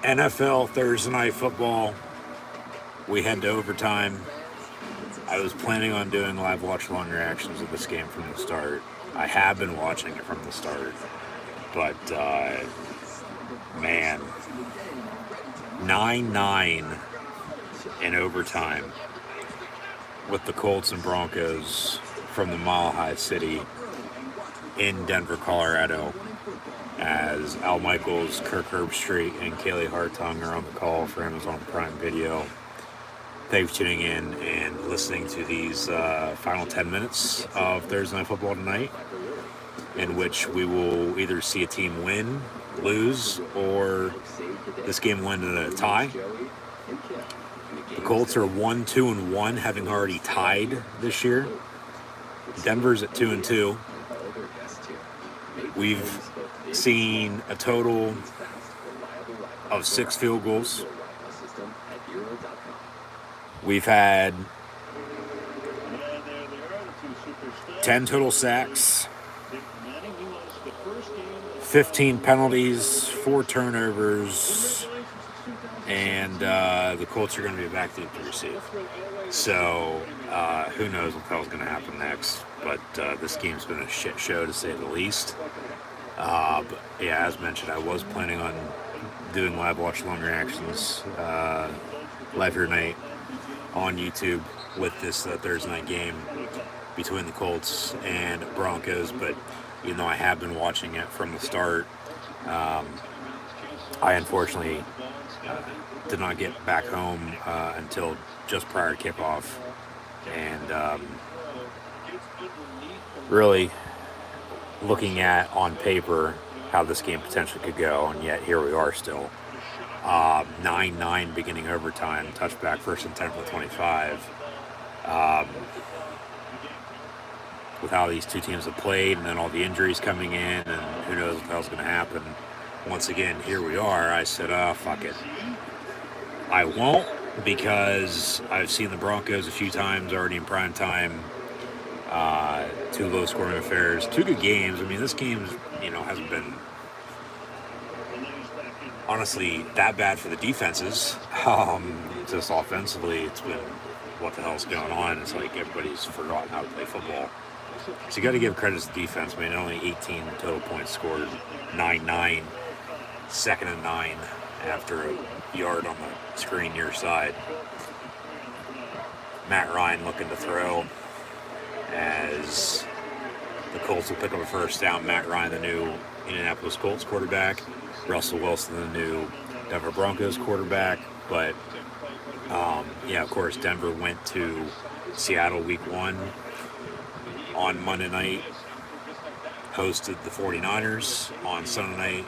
NFL Thursday night football. We head to overtime. I was planning on doing live watch along reactions of this game from the start. I have been watching it from the start, but man, 9-9 in overtime with the Colts and Broncos from the Mile High City in Denver, Colorado, as Al Michaels, Kirk Herbstreit, and Kaylee Hartung are on the call for Amazon Prime Video. Thanks for tuning in and listening to these final 10 minutes of Thursday Night Football tonight, in which we will either see a team win, lose, or this game will end in a tie. The Colts are 1-2-1, having already tied this year. Denver's at 2-2. We've seen a total of 6 field goals. We've had 10 total sacks, 15 penalties, 4 turnovers, and the Colts are going to be back to receive. So who knows what the hell's going to happen next. But this game's been a shit show, to say the least. But yeah, as mentioned, I was planning on doing live watch-along reactions live here tonight on YouTube with this Thursday night game between the Colts and Broncos. But even though I have been watching it from the start, I unfortunately did not get back home until just prior to kickoff, and really looking at on paper how this game potentially could go, and yet here we are still. 9-9 beginning overtime, touchback, 1st and 10 for 25. With how these two teams have played, and then all the injuries coming in, and who knows what the hell's going to happen. Once again, here we are. I said, fuck it. I won't, because I've seen the Broncos a few times already in prime time. 2 low-scoring affairs, 2 good games. I mean, this game, hasn't been honestly that bad for the defenses. Just offensively, it's been what the hell's going on. It's like everybody's forgotten how to play football. So you got to give credit to the defense. I mean, only 18 total points scored, 9-9, 2nd and 9 after a yard on the screen near side. Matt Ryan looking to throw as the Colts will pick up a first down. Matt Ryan, the new Indianapolis Colts quarterback. Russell Wilson, the new Denver Broncos quarterback. But, of course, Denver went to Seattle week 1 on Monday night, hosted the 49ers on Sunday night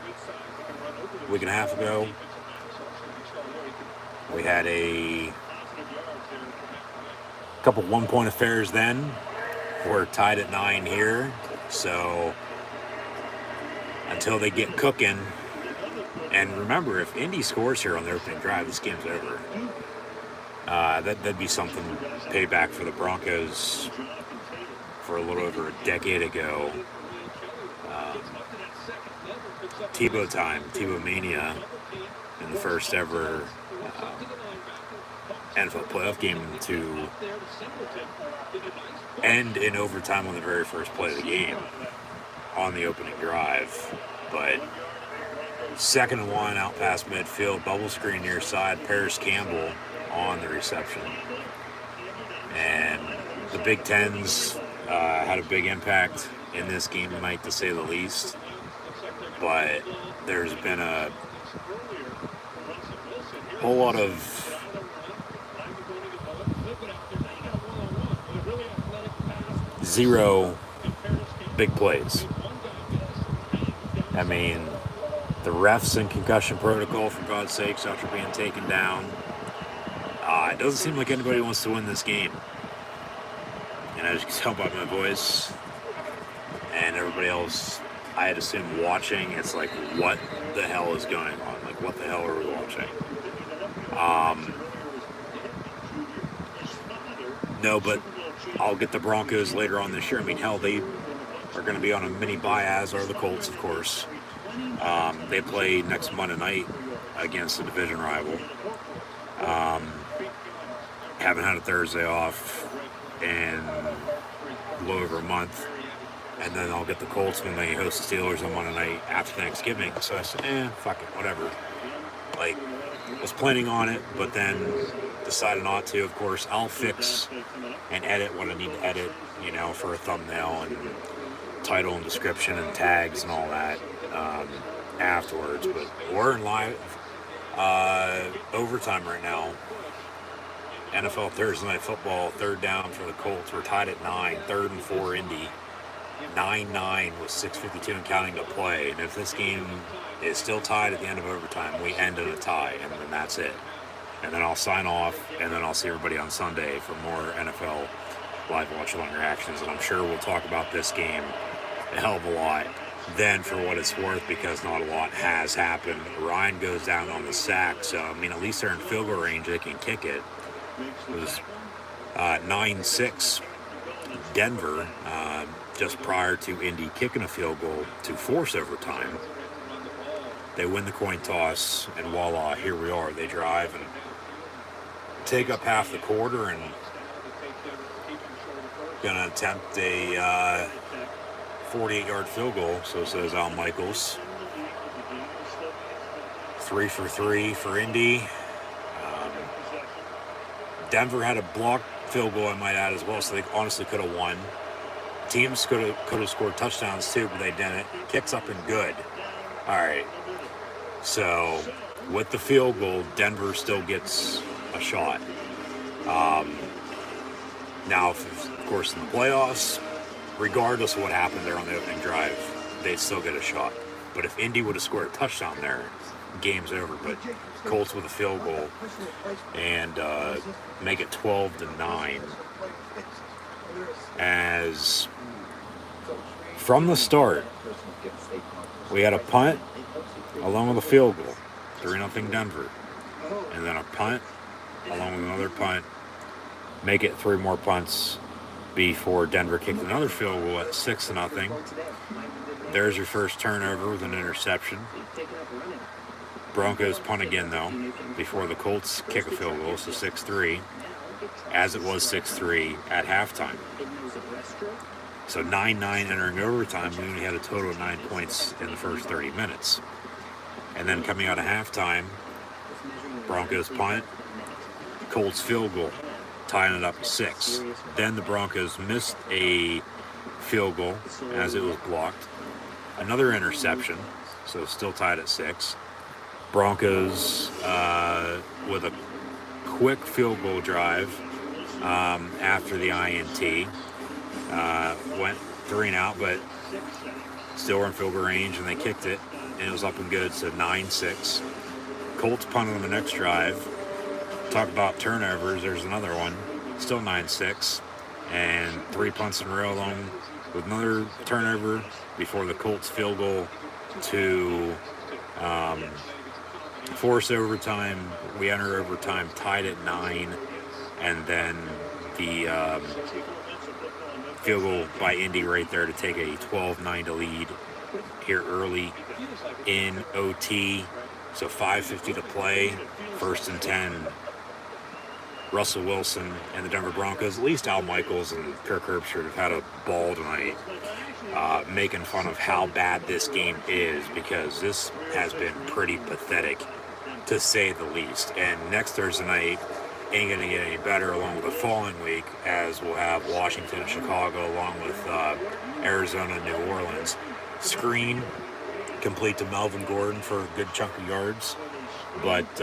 a week and a half ago. We had a couple one-point affairs then. We're tied at 9 here, so until they get cooking, and remember, if Indy scores here on their opening drive, this game's over. That'd be something payback for the Broncos for a little over a decade ago. Tebow time, Tebow Mania, in the first ever NFL playoff game to end in overtime on the very first play of the game on the opening drive. But 2nd and 1 out past midfield, bubble screen near side, Paris Campbell on the reception. And the Big Tens had a big impact in this game tonight, to say the least. But there's been a whole lot of zero big plays. I mean, the refs in concussion protocol, for God's sakes, after being taken down. It doesn't seem like anybody wants to win this game. And as you can tell by my voice and everybody else, I had assumed watching, it's like, what the hell is going on? Like, what the hell are we watching? No, but I'll get the Broncos later on this year. I mean, hell, they are going to be on a mini bye, as are the Colts, of course. They play next Monday night against a division rival. Haven't had a Thursday off in a little over a month. And then I'll get the Colts when they host the Steelers on Monday night after Thanksgiving. So I said, fuck it, whatever. Like, was planning on it, but then decided not to. Of course, I'll fix and edit what I need to edit, for a thumbnail and title and description and tags and all that afterwards. But we're in live overtime right now. NFL Thursday Night Football, third down for the Colts. We're tied at 9, 3rd and 4 Indy. 9-9 with 6:52 and counting to play. And if this game is still tied at the end of overtime, we end in a tie, and then that's it. And then I'll sign off, and then I'll see everybody on Sunday for more NFL live watch-along reactions. And I'm sure we'll talk about this game a hell of a lot then for what it's worth, because not a lot has happened. Ryan goes down on the sack, so, at least they're in field goal range. They can kick it. It was 9-6 Denver, just prior to Indy kicking a field goal to force overtime. They win the coin toss, and voila, here we are. They drive and take up half the quarter and gonna attempt a 48-yard field goal, so says Al Michaels. 3 for 3 for Indy. Denver had a blocked field goal, I might add, as well, so they honestly could have won. Teams could have scored touchdowns too, but they didn't. Kicks up and good. All right. So with the field goal, Denver still gets a shot. Now, of course, in the playoffs, regardless of what happened there on the opening drive, they'd still get a shot. But if Indy would have scored a touchdown there, game's over. But Colts with a field goal and make it 12-9. As from the start, we had a punt along with a field goal, 3-0 Denver, and then a punt along with another punt, make it 3 more punts before Denver kicked another field goal at 6-0. There's your first turnover with an interception. Broncos punt again, though, before the Colts kick a field goal, so 6-3, as it was 6-3 at halftime. So 9-9 entering overtime, we only had a total of 9 points in the first 30 minutes. And then coming out of halftime, Broncos punt, Colts field goal, tying it up at 6. Then the Broncos missed a field goal as it was blocked. Another interception, so still tied at 6. Broncos with a quick field goal drive after the INT. Went 3 and out, but still were in field goal range, and they kicked it, and it was up and good, so 9-6. Colts punted on the next drive. Talk about turnovers, there's another one, still 9-6, and 3 punts in a row along with another turnover before the Colts field goal to force overtime. We enter overtime tied at 9, and then the field goal by Indy right there to take a 12-9 lead here early in OT. So 5:50 to play, 1st and 10. Russell Wilson and the Denver Broncos, at least Al Michaels and Kirk Herbstreit have had a ball tonight, making fun of how bad this game is, because this has been pretty pathetic, to say the least. And next Thursday night ain't going to get any better, along with the following week, as we'll have Washington and Chicago, along with Arizona and New Orleans. Screen complete to Melvin Gordon for a good chunk of yards, but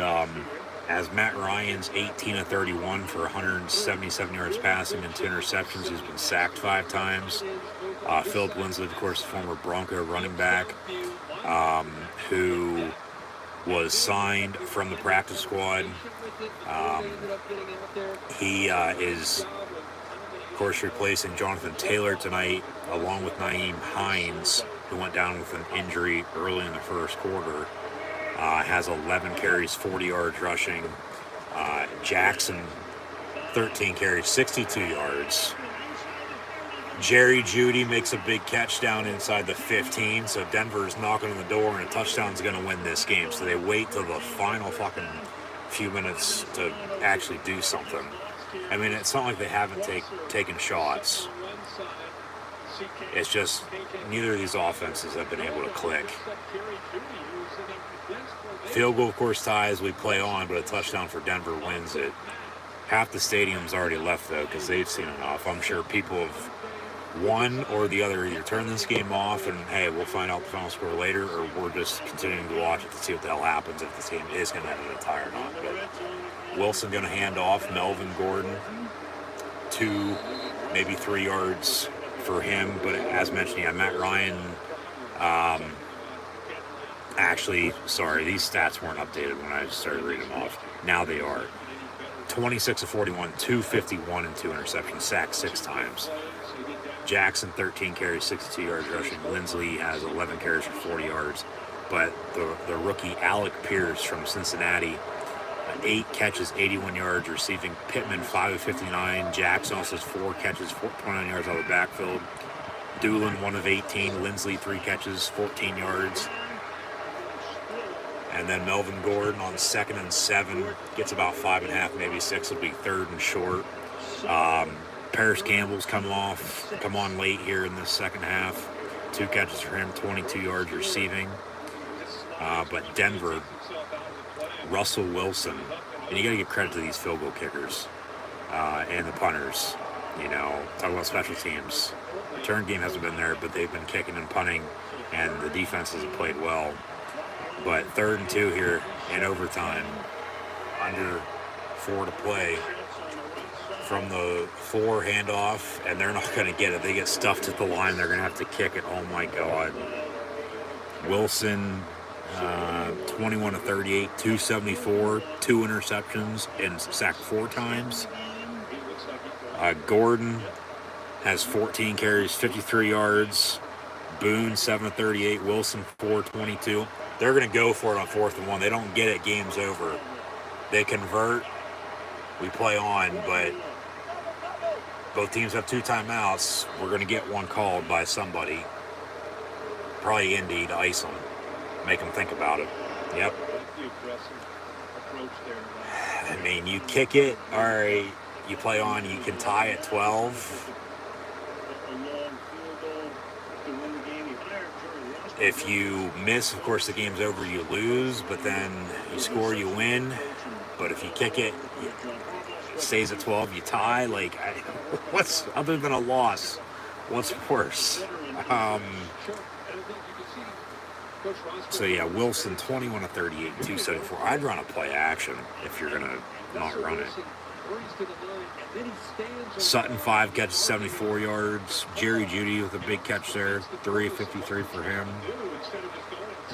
as Matt Ryan's 18 of 31 for 177 yards passing and 2 interceptions, he's been sacked 5 times. Philip Lindsay, of course, former Bronco running back, who was signed from the practice squad. He is, of course, replacing Jonathan Taylor tonight, along with Nyheim Hines, who went down with an injury early in the first quarter. Has 11 carries, 40 yards rushing. Jackson, 13 carries, 62 yards. Jerry Jeudy makes a big catch down inside the 15, so Denver's knocking on the door, and a touchdown's going to win this game. So they wait till the final fucking few minutes to actually do something. I mean, it's not like they haven't taken shots. It's just neither of these offenses have been able to click. Field goal, of course, ties. We play on, but a touchdown for Denver wins it. Half the stadium's already left, though, because they've seen enough. I'm sure people have one or the other either turn this game off and, hey, we'll find out the final score later, or we're just continuing to watch it to see what the hell happens if this game is going to end in a tie or not. But Wilson going to hand off. Melvin Gordon, 2, maybe 3 yards for him. But as mentioned, yeah, Matt Ryan, actually, sorry, these stats weren't updated when I started reading them off. Now they are. 26 of 41, 251 and 2 interceptions, sacked 6 times. Jackson, 13 carries, 62 yards rushing. Lindsley has 11 carries for 40 yards. But the rookie Alec Pierce from Cincinnati, 8 catches, 81 yards receiving. Pittman, 5 of 59. Jackson also has 4 catches, 29 yards out of the backfield. Doolin, 1 of 18. Lindsley, 3 catches, 14 yards. And then Melvin Gordon on 2nd and 7 gets about 5.5, maybe 6. It'll be 3rd and short. Paris Campbell's come on late here in the second half. 2 catches for him, 22 yards receiving. But Denver, Russell Wilson, and you got to give credit to these field goal kickers and the punters. You know, talk about special teams. Return game hasn't been there, but they've been kicking and punting, and the defenses have played well. But 3rd and 2 here in overtime, under 4 to play. From the 4 handoff, and they're not going to get it. They get stuffed at the line. They're going to have to kick it. Oh, my God. Wilson, 21 of 38, 274, 2 interceptions, and sacked 4 times. Gordon has 14 carries, 53 yards. Boone, 7 of 38. Wilson, 4 22. They're going to go for it on 4th and 1. They don't get it. Game's over. They convert. We play on, but both teams have 2 timeouts. We're going to get one called by somebody. Probably Indy to ice them. Make them think about it. Yep. I mean, you kick it. All right. You play on. You can tie at 12. If you miss, of course, the game's over. You lose. But then you score, you win. But if you kick it, stays at 12, you tie. Like, what's other than a loss? What's worse? So yeah, Wilson, 21 of 38, 274. I'd run a play action if you're gonna not run it. Sutton, 5 catches, 74 yards. Jerry Jeudy with a big catch there, 3 of 53 for him.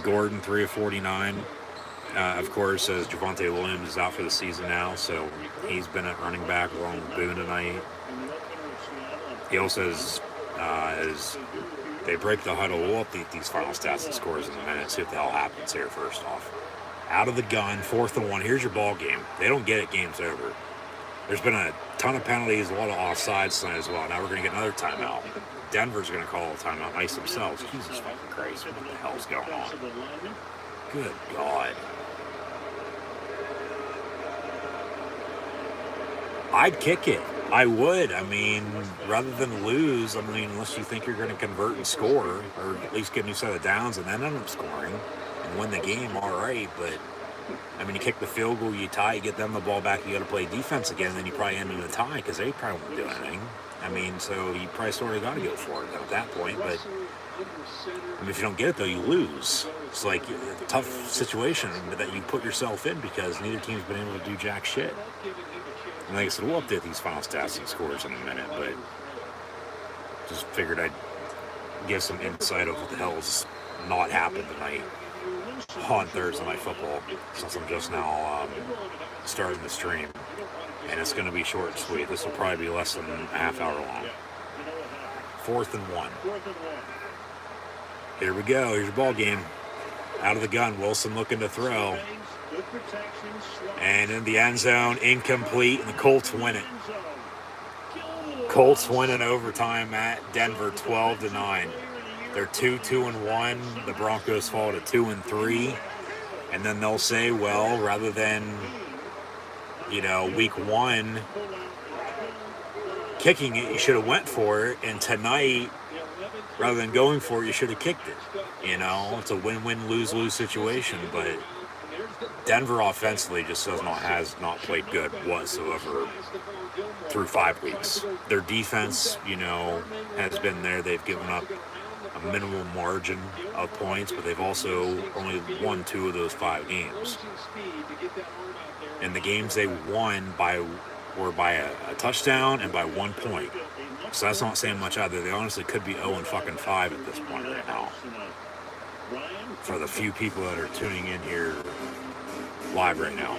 Gordon, 3 of 49. Of course, as Javonte Williams is out for the season now, so he's been at running back along with Boone tonight. He also has, as they break the huddle, we'll update these final stats and scores in a minute, see what the hell happens here first off. Out of the gun, 4th and 1, here's your ball game. They don't get it, game's over. There's been a ton of penalties, a lot of offsides tonight as well. Now we're going to get another timeout. Denver's going to call a timeout, ice themselves. Jesus fucking Christ, what the hell's going on? Good God. I'd kick it. I would. I mean, rather than lose, I mean, unless you think you're going to convert and score, or at least get a new set of downs and then end up scoring and win the game, all right. But, I mean, you kick the field goal, you tie, you get them the ball back, you got to play defense again, then you probably end in a tie because they probably won't do anything. I mean, so you probably sort of got to go for it at that point. But, I mean, if you don't get it, though, you lose. It's like a tough situation that you put yourself in because neither team's been able to do jack shit. And like I said, we'll update these final stats and scores in a minute, but just figured I'd give some insight of what the hell's not happened tonight on Thursday Night Football, since I'm just now starting the stream. And it's going to be short and sweet. This will probably be less than a half hour long. 4th and 1. Here we go. Here's your ball game. Out of the gun, Wilson looking to throw. And in the end zone, incomplete, and the Colts win it. Colts win in overtime at Denver 12-9. They're 2-1. The Broncos fall to 2-3. And then they'll say, well, rather than, week one kicking it, you should have went for it. And tonight, rather than going for it, you should have kicked it. It's a win-win, lose-lose situation. But Denver offensively just has not played good whatsoever through 5 weeks. Their defense, has been there. They've given up a minimal margin of points, but they've also only won 2 of those 5 games. And the games they won were by a touchdown and by 1 point. So that's not saying much either. They honestly could be 0-5 at this point right now. For the few people that are tuning in here live right now.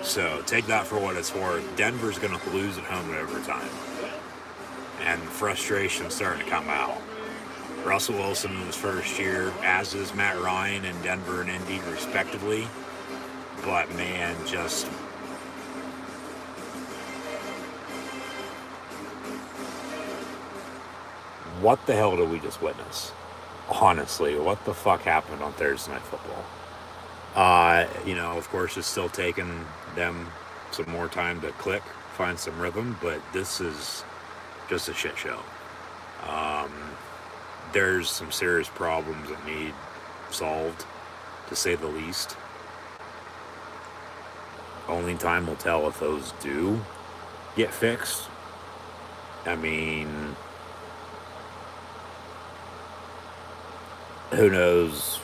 So take that for what it's worth. Denver's going to lose at home in overtime. And frustration's starting to come out. Russell Wilson in his first year, as is Matt Ryan in Denver and Indy respectively. But man, just what the hell did we just witness? Honestly, what the fuck happened on Thursday Night Football? Of course, it's still taking them some more time to click, find some rhythm, but this is just a shit show. There's some serious problems that need solved, to say the least. Only time will tell if those do get fixed. I mean, who knows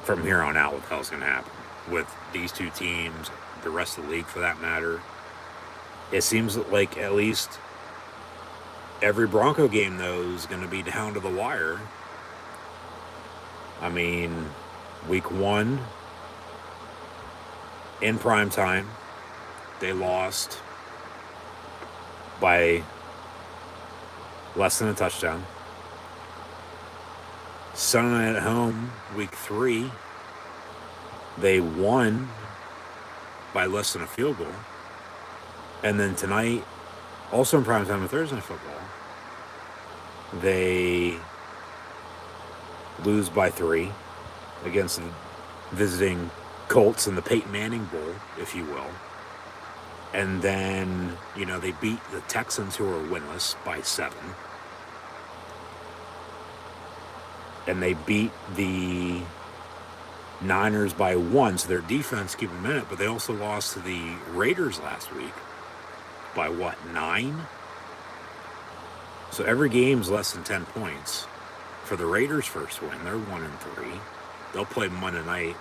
from here on out what the hell's going to happen with these two teams, the rest of the league for that matter. It seems like at least every Bronco game, though, is going to be down to the wire. I mean, week 1, in prime time, they lost by less than a touchdown. Sunday night at home, week 3, they won by less than a field goal. And then tonight, also in prime time on Thursday Night Football, they lose by 3 against the visiting Colts in the Peyton Manning Bowl, if you will. And then, they beat the Texans, who are winless, by 7. And they beat the Niners by 1, so their defense keep them in it, but they also lost to the Raiders last week by 9? So every game's less than 10 points. For the Raiders' first win, they're 1-3. They'll play Monday night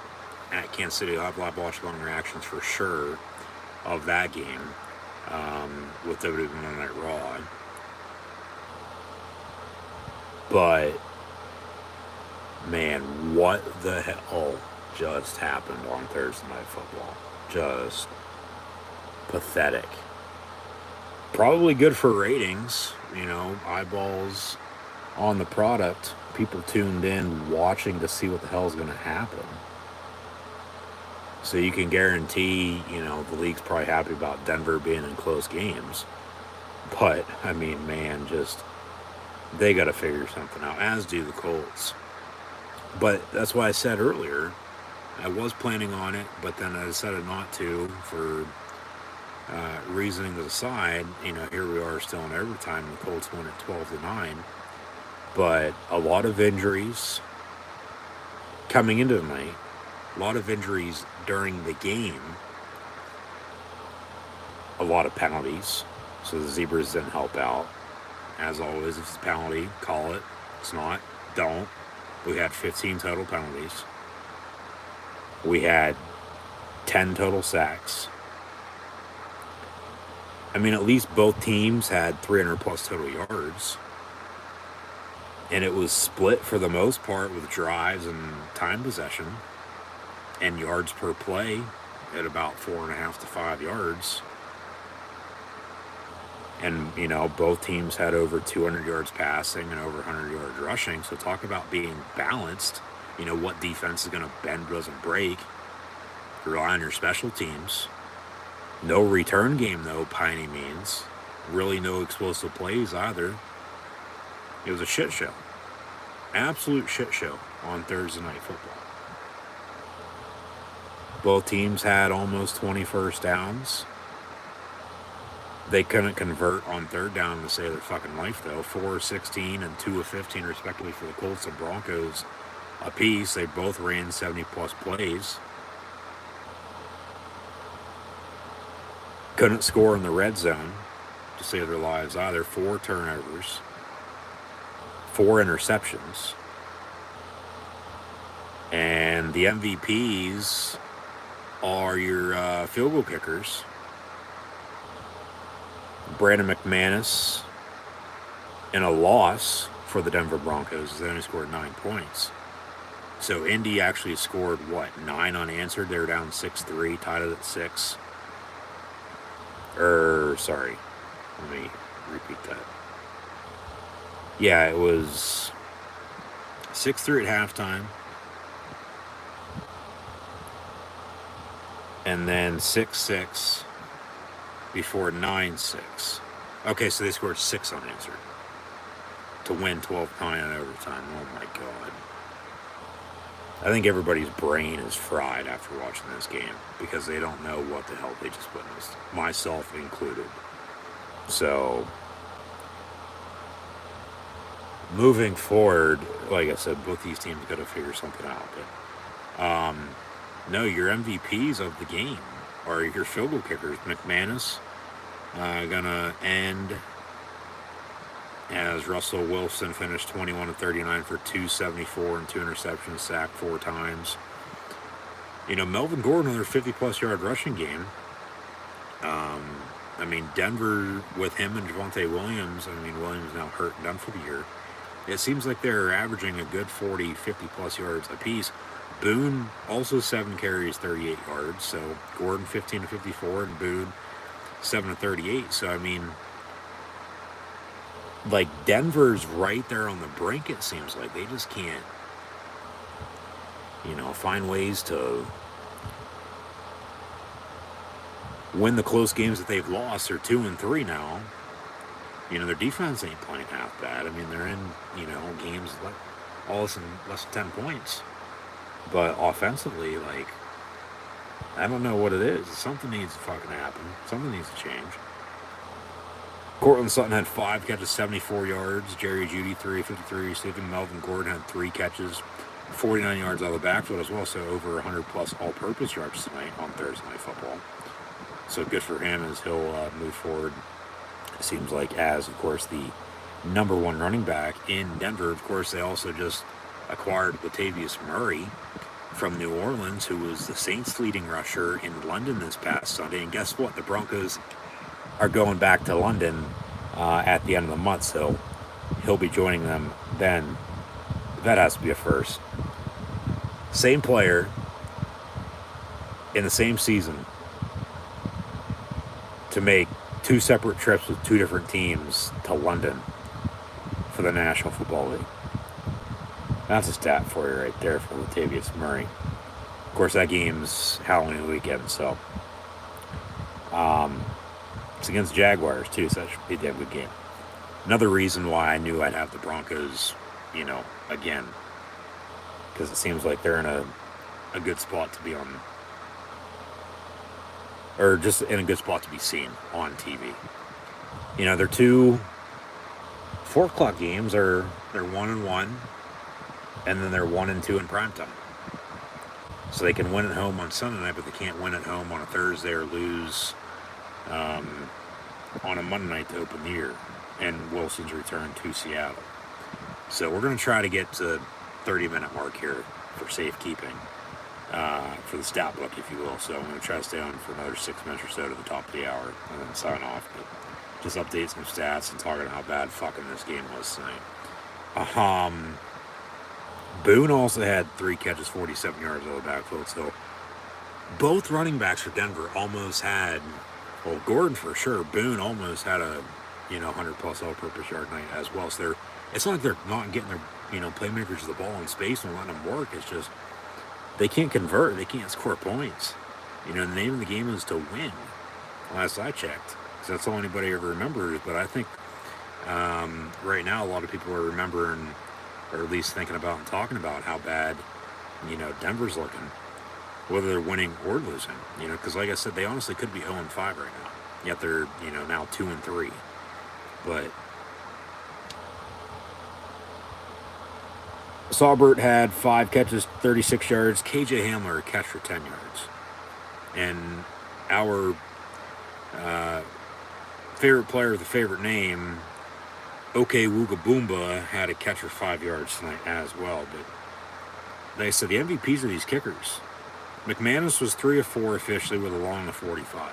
at Kansas City. I'll have watch-along reactions for sure of that game with WWE Monday Night Raw. But man, what the hell just happened on Thursday Night Football? Just pathetic. Probably good for ratings, eyeballs on the product. People tuned in watching to see what the hell is going to happen. So you can guarantee, the league's probably happy about Denver being in close games. But, I mean, man, they got to figure something out, as do the Colts. But that's why I said earlier, I was planning on it, but then I decided not to for reasoning aside. Here we are still in overtime. The Colts won at 12-9. But a lot of injuries coming into the night. A lot of injuries during the game. A lot of penalties. So the Zebras didn't help out. As always, if it's a penalty, call it. It's not, don't. We had 15 total penalties. We had 10 total sacks. I mean, at least both teams had 300-plus total yards. And it was split for the most part with drives and time possession and yards per play at about 4.5 to 5 yards. And, both teams had over 200 yards passing and over 100 yards rushing. So talk about being balanced. What defense is going to bend, doesn't break. Rely on your special teams. No return game, though, by any means. Really no explosive plays either. It was a shit show. Absolute shit show on Thursday Night Football. Both teams had almost 20 first downs. They couldn't convert on third down to save their fucking life, though. 4 of 16 and 2 of 15, respectively, for the Colts and Broncos apiece. They both ran 70-plus plays. Couldn't score in the red zone to save their lives either. 4 turnovers. 4 interceptions. And the MVPs are your field goal kickers. Brandon McManus in a loss for the Denver Broncos. They only scored 9 points. So Indy actually scored, 9 unanswered. They were down 6-3, tied it at 6. Sorry. Let me repeat that. Yeah, it was 6-3 at halftime. And then 6-6 before 9-6. Okay, so they scored 6 unanswered to win 12-9 in overtime. Oh my God. I think everybody's brain is fried after watching this game because they don't know what the hell they just witnessed, myself included. So, moving forward, like I said, both these teams got to figure something out. But, no, your MVPs of the game are your field goal kickers. McManus gonna end as Russell Wilson finished 21 of 39 for 274 and 2 interceptions, sacked 4 times. Melvin Gordon, another 50-plus yard rushing game. Denver with him and Javonte Williams, Williams now hurt and done for the year. It seems like they're averaging a good 40, 50-plus yards apiece. Boone, also 7 carries, 38 yards. So Gordon, 15 to 54, and Boone, 7 to 38. So, Denver's right there on the brink, it seems like. They just can't, find ways to win the close games that they've lost. They're 2-3 now. Their defense ain't playing half bad. They're in, games all less than 10 points. But offensively, I don't know what it is. Something needs to fucking happen. Something needs to change. Cortland Sutton had 5 catches, 74 yards. Jerry Jeudy, 3 of 53 receiving. Melvin Gordon had 3 catches, 49 yards out of the backfield as well. So over 100-plus all-purpose yards tonight on Thursday Night Football. So good for him as he'll move forward. It seems like as, of course, the number 1 running back in Denver. Of course, they also just acquired Latavius Murray from New Orleans, who was the Saints' leading rusher in London this past Sunday. And guess what? The Broncos are going back to London at the end of the month, so he'll be joining them then. That has to be a first. Same player in the same season to make 2 separate trips with 2 different teams to London for the National Football League. That's a stat for you right there for Latavius Murray. Of course, that game's Halloween weekend, so it's against Jaguars too, so that should be a damn good game. Another reason why I knew I'd have the Broncos, again, because it seems like they're in a good spot to be on, or just in a good spot to be seen on TV. Their 2 4 o'clock games they're 1-1. And then they're 1-2 in primetime. So they can win at home on Sunday night, but they can't win at home on a Thursday or lose on a Monday night to open the year. And Wilson's return to Seattle. So we're going to try to get to the 30-minute mark here for safekeeping, for the stat book, if you will. So I'm going to try to stay on for another 6 minutes or so to the top of the hour and then sign off. But just update some stats and talking how bad fucking this game was tonight. Boone also had 3 catches, 47 yards out of the backfield. So both running backs for Denver almost had, well, Gordon for sure, Boone almost had a 100-plus all-purpose yard night as well. So it's not like they're not getting their playmakers the ball in space and letting them work. It's just they can't convert, they can't score points. The name of the game is to win. last I checked. 'Cause that's all anybody ever remembers. But I think right now a lot of people are remembering, or at least thinking about and talking about how bad, Denver's looking, whether they're winning or losing. Because like I said, they honestly could be 0-5 right now. Yet they're now 2-3. But Saubert had 5 catches, 36 yards. KJ Hamler a catch for 10 yards. And our favorite player with a favorite name, OK Wooga Boomba, had a catch for 5 yards tonight as well. But like I said, the MVPs are these kickers. McManus was 3 of 4 officially with a long of 45.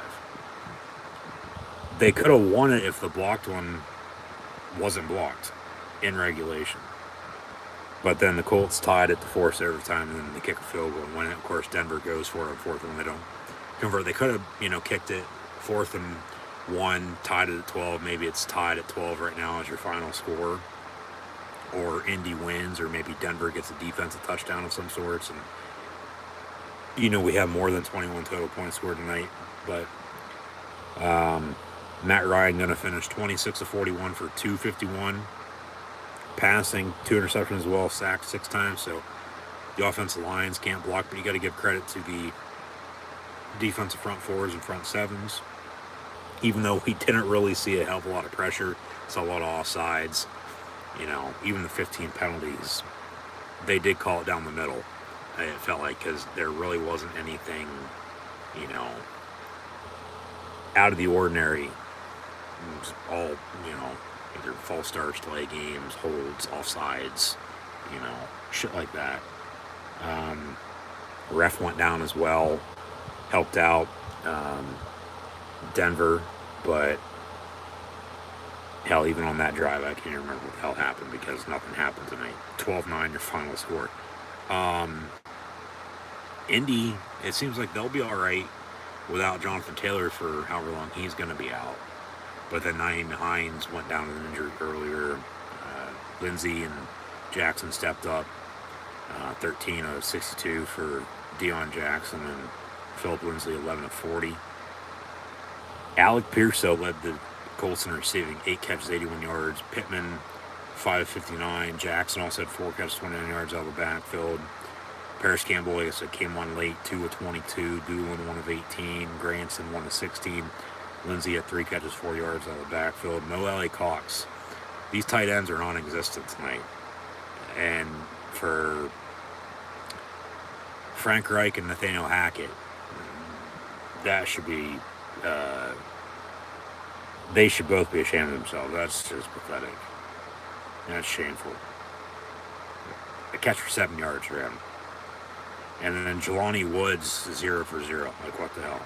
They could have won it if the blocked one wasn't blocked in regulation. But then the Colts tied it to force overtime, and then they kick a field goal. And when, of course, Denver goes for it on fourth when they don't convert. They could have, kicked it 4th and 1, tied it at 12. Maybe it's tied at 12 right now as your final score. Or Indy wins, or maybe Denver gets a defensive touchdown of some sorts. And, we have more than 21 total points scored tonight. But Matt Ryan going to finish 26 of 41 for 251. Passing, 2 interceptions as well, sacked 6 times. So the offensive lines can't block, but you got to give credit to the defensive front 4s and front 7s. Even though we didn't really see a hell of a lot of pressure, saw a lot of offsides, even the 15 penalties, they did call it down the middle. It felt like, because there really wasn't anything, out of the ordinary. It was all, either false starts, delay games, holds, offsides, shit like that. Ref went down as well, helped out Denver, but hell, even on that drive, I can't even remember what the hell happened because nothing happened tonight. 12-9, your final score. Indy, it seems like they'll be all right without Jonathan Taylor for however long he's going to be out. But then Naeem Hines went down with an injury earlier. Lindsey and Jackson stepped up. 13 of 62 for Deion Jackson, and Philip Lindsay 11 of 40. Alec Pearso led the Colts in receiving, 8 catches, 81 yards. Pittman, 5 of 59. Jackson also had 4 catches, 29 yards out of the backfield. Paris Campbell, like I said, came on late, 2 of 22. Doolin, 1 of 18. Granson, 1 of 16. Lindsey had 3 catches, 4 yards out of the backfield. No L.A. Cox. These tight ends are non-existent tonight. And for Frank Reich and Nathaniel Hackett, that should be, they should both be ashamed of themselves. That's just pathetic. That's shameful. A catch for 7 yards for him. And then Jelani Woods, 0 for 0. Like, what the hell?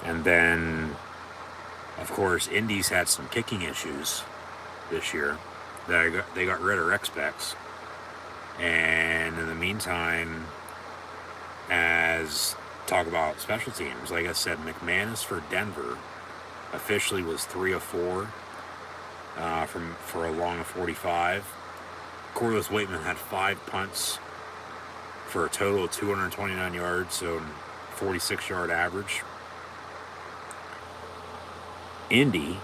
And then, of course, Indy's had some kicking issues this year. They got rid of Rex-Specs. And in the meantime, as talk about special teams, like I said, McManus for Denver officially was 3 of 4 for a long of 45. Corliss Waitman had 5 punts for a total of 229 yards, so 46-yard average. Indy,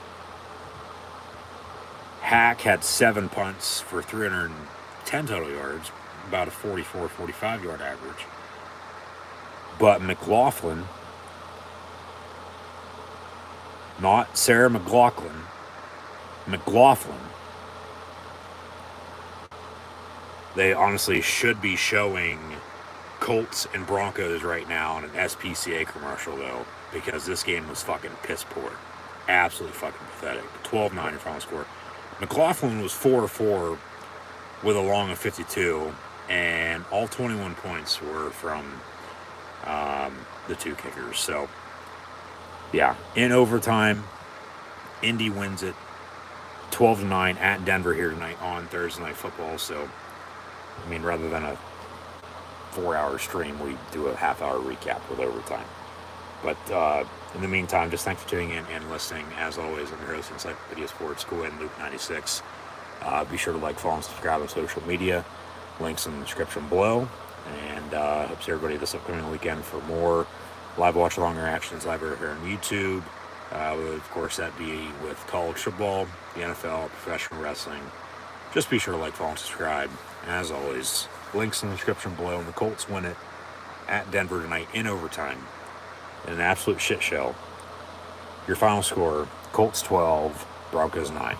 Hack had 7 punts for 310 total yards, about a 44, 45-yard average. But McLaughlin, not Sarah McLaughlin, McLaughlin, they honestly should be showing Colts and Broncos right now in an SPCA commercial, though, because this game was fucking piss poor. Absolutely fucking pathetic. 12-9 your final score. McLaughlin was 4 of 4 with a long of 52, and all 21 points were from the 2 kickers. So, yeah, in overtime, Indy wins it 12-9 at Denver here tonight on Thursday Night Football. So, I mean, rather than a 4-hour stream, we do a half-hour recap with overtime. But in the meantime, just thanks for tuning in and listening. As always, I'm your host, Encyclopedia Sports, Go ahead and Luke 96. Be sure to like, follow, and subscribe on social media. Links in the description below. And hope to see everybody this upcoming weekend for more live watch along reactions live over here on YouTube. Of course, that'd be with college football, the NFL, professional wrestling. Just be sure to like, follow, and subscribe. And as always, links in the description below. And the Colts win it at Denver tonight in overtime in an absolute shit show. Your final score, Colts 12, Broncos 9.